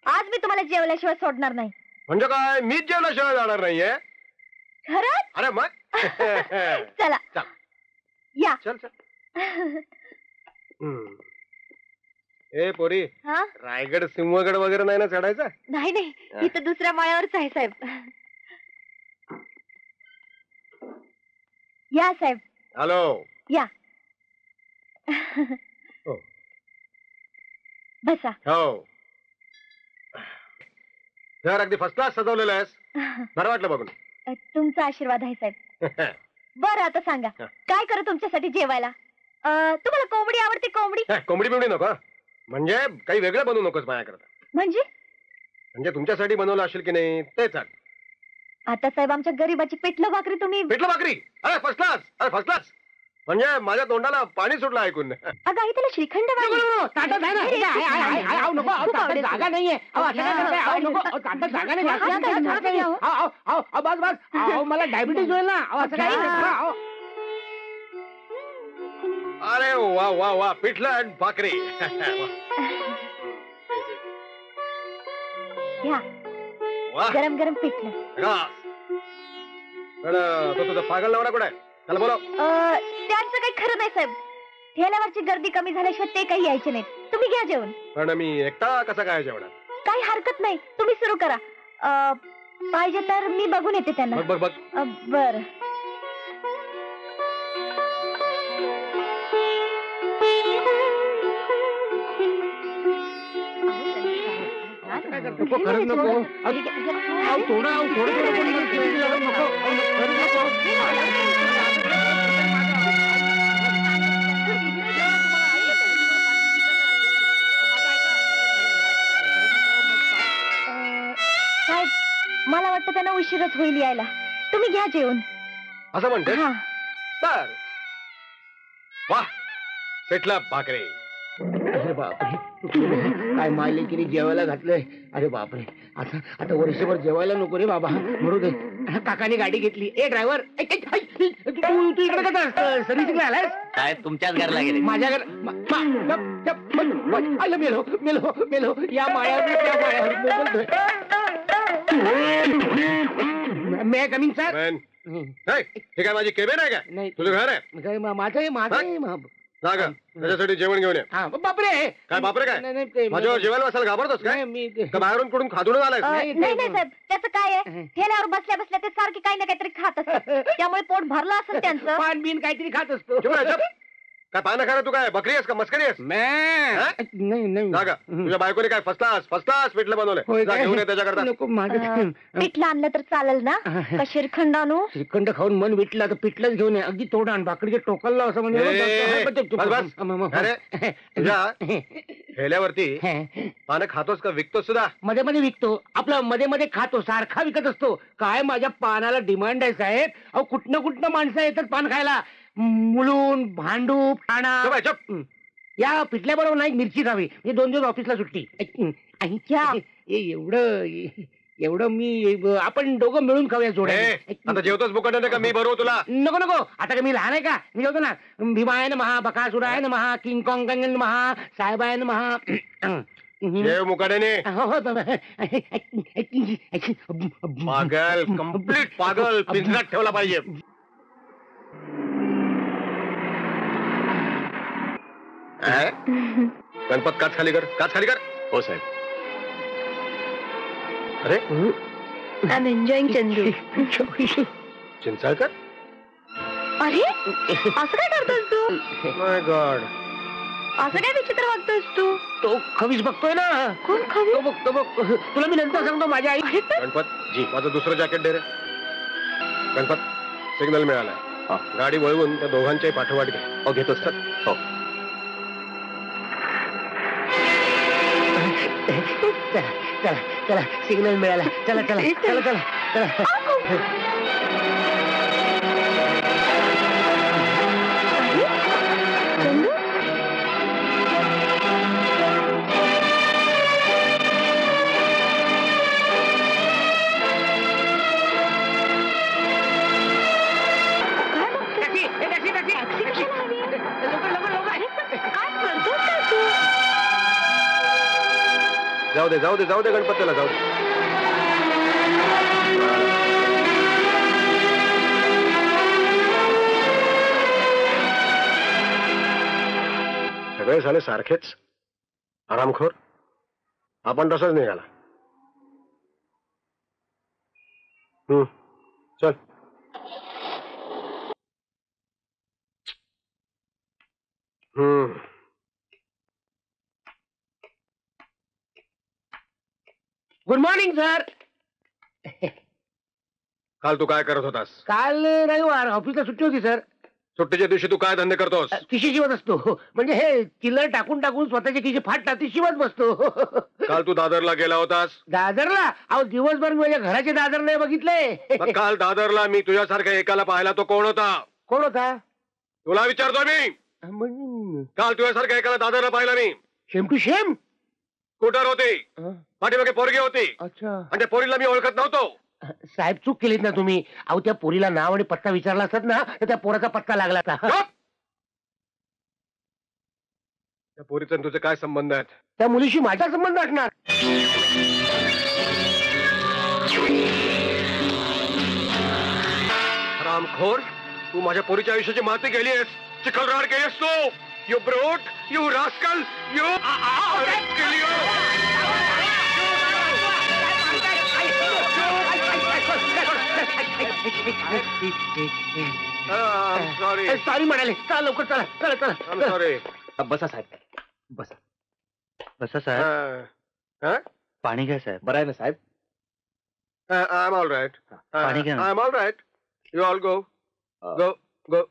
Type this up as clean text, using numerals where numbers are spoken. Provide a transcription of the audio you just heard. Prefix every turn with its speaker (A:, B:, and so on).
A: आज मी तुम्हाला जेवल्याशिवाय सोडणार नाही.
B: म्हणजे काय मीच जेवल्याशिवाय जाणार नाहीये?
A: खरंच?
B: अरे मग
A: चला
B: चल.
A: या.
B: चल चल. ए पोरी,
A: हा?
B: रायगड सिंहगड वगैरे नाही ना चढायचा?
A: नाही नाही, इथं दुसऱ्या माळ्यावरच आहे साहेब. या साहेब.
B: हॅलो.
A: या.
B: हो.
A: बसा.
B: हो. घर अगदी फर्स्ट क्लास सजवलेलं आहेस. बरं वाटलं बघून.
A: तुमचा आशीर्वाद आहे साहेब. बरं आता सांगा, काय करू तुमच्यासाठी जेवायला? तुम्हाला कोंबडी आवडते? कोंबडी?
B: कोंबडी बिंबडी नको. म्हणजे काही वेगळं बनवू नकोस माझ्याकरता. म्हणजे तुमच्यासाठी बनवलं असेल की नाही ते चाल.
A: आता साहेब आमच्या गरीबाची पिठलं भाकरी तुम्ही.
B: पिठलं भाकरी? अरे फर्स्ट क्लास. अरे फर्स्ट क्लास. म्हणजे माझ्या तोंडाला पाणी सुटलं ऐकून.
A: अगं आई त्याला श्रीखंड
C: जागा नाहीये. मला डायबिटीज होईल ना.
B: अरे वा वा वा, पिठलं आणि भाकरी.
A: घ्या गरम गरम पिठलं.
B: तो तुझा पागल नवरा कुठे आहे? त्याला बोलव.
A: त्यांचं काही खरं नाही साहेब. ठेल्यावरची गर्दी कमी झाल्याशिवाय ते काही यायचे नाहीत. तुम्ही घ्या जेवण.
B: पण मी एकटा कसा काय जेवणार?
A: काही हरकत नाही, तुम्ही सुरू करा. पाहिजे तर मी बघून येते त्यांना.
B: बघ बघ बघ.
A: बर.
C: नको खरंच नको. थोडं
A: साहेब मला वाटतं त्यांना उशीरच होईल यायला. तुम्ही घ्या जेवण.
B: असं म्हणते?
A: हा.
B: तर वा, पिठलं भाकरी.
C: अरे बापरे, काय मालिकीने जेवायला घातलंय. अरे बापरे, आता आता वर्षभर जेवायला नको रे बाबा. म्हणू दे. काकाने गाडी घेतली. ए ड्रायव्हर, तू इकडे का सर्व्हिसिंगला आलायस?
D: काय तुमच्याच घरला गेले?
C: माझ्या घर मेलो मेलो मेलो. या माळ्यावर त्या माळ्यावर. मे कमिंग सर.
B: हे काय माझी केबिन आहे?
C: नाही,
B: तुझं घर आहे?
C: माझं
B: जागा त्याच्यासाठी जेवण घेऊन ये.
C: बापरे.
B: काय बापरे? काय माझ्यावर जेवायला बसायला घाबरतोस काय?
C: मी
B: का बाहेरून कुठून खादून आलाय?
A: नाही नाही साहेब, त्याचं काय आहे, ठेल्यावर बसल्या बसल्या ते सारखी काही ना काहीतरी खात असतात. त्यामुळे पोट भरलं असेल त्यांचं.
C: पान बिन काहीतरी खात असतो.
B: काय पानं खायला? तू काय बकरी आहेस का मस्करी आहेस?
C: नाही
B: जागा तुझ्या बायकोने काय फर्स्ट क्लास पिठलं बनवलंय. जा घेऊन ये त्याच्याकरता.
C: नको माझं
A: पिठलं आणलं तर चालेल ना? का श्रीखंड आणू?
C: श्रीखंड खाऊन मन विटलं आता पिठलंच घेऊन ये. अगदी थोडं आण. भाकरीचे टोकल लाव असं
B: अरे तुझ्या ठेल्यावरती पानं खातोस का विकतोस सुद्धा?
C: मध्ये मध्ये विकतो. आपला मध्ये मध्ये खातो. सारखा विकत असतो. काय माझ्या पानाला डिमांड आहे साहेब. अहो कुठनं माणसं येतात पान खायला. मुलून भांडू पाणा. या पिठल्या बरोबर नाही मिरची खावी. म्हणजे 2 दिवस ऑफिसला सुट्टी. एवढं मी आपण दोघं मिळून खाऊया जोड्या.
B: आता जेवतोच बुकट का मी बरोबर तुला?
C: नको आता मी लहान आहे का? मी जेवतो ना. भीमायन महा, बकासुरायन महा, किंग कॉंग महा, साहेबायन महा.
B: जेव मुकाट्याने. पागल, कम्प्लीट पागल. पिंजऱ्यात ठेवला पाहिजे. गणपत काच खाली कर.
D: हो साहेब.
B: अरे
A: I am enjoying Chandu.
B: Chinchalkar.
A: अरे असं काय करतोस तू?
B: माय गॉड,
A: असं काय विचित्र वागतोस तू?
C: तो खवीस बघतोय ना.
A: कोण खवी?
C: तो बघ तुला मी नंतर सांगतो. माझ्या आई.
B: गणपत जी माझं दुसरं जॅकेट दे रे. गणपत सिग्नल मिळाला. गाडी वळवून त्या दोघांच्याही पाठोपाठ घे.
D: घेतोस सर. हो.
C: चला सिग्नल मिळाला. चला
B: जाऊ दे जाऊ दे जाऊ दे गणपतीला जाऊ दे. सगळे झाले सारखेच आरामखोर. आपण तसंच निघाला. चल.
C: Good morning sir.
B: काल तू काय करत होतास?
C: काल रविवार ऑफिसला सुट्टी होती सर.
B: सुट्टीच्या दिवशी तू काय धंदे करतोस?
C: खिशी शिवत असतो. म्हणजे हे चिल्लर टाकून टाकून स्वतःची खिशी फाटतात ती शिवत बसतो.
B: काल तू दादरला गेला होतास?
C: दादरला? अहो दिवसभर मी माझ्या घराचे दादर नाही बघितले.
B: मग काल दादरला मी तुझ्यासारख्या एकाला पाहिला. तो कोण होता?
C: कोण होता?
B: तुला विचारतो मी.
C: म्हणजे
B: काल तुझ्यासारख्या एकाला दादरला पाहिला मी.
C: शेम टू शेम.
B: स्कूटर होती, पाठीमागे पोरगी होती,
C: अच्छा.
B: आणि त्या पोरीला मी ओळखत नव्हतो.
C: साहेब चूक केलीत ना तुम्ही. अहो त्या पोरीला नाव आणि पत्ता विचारला असतात ना तर त्या पोराचा पत्ता लागला असता.
B: गप! त्या पोरीचा तुझे काय संबंध आहेत?
C: त्या मुलीशी माझा संबंध असणार.
B: रामखोर, तू माझ्या पोरीच्या आयुष्याची माती केलीस. चिखलराड केलीस तू. You brute, you rascal, you. Sorry.
C: Sorry म्हणाले. चला लवकर चला चला चला.
B: सॉरी.
D: बसा साहेब, बसा. बसा साहेब. पाणी घ्या साहेब. बरं आहे ना साहेब?
B: I am all right.
D: पाणी घ्या ना.
B: I am all right. You all go. Go go.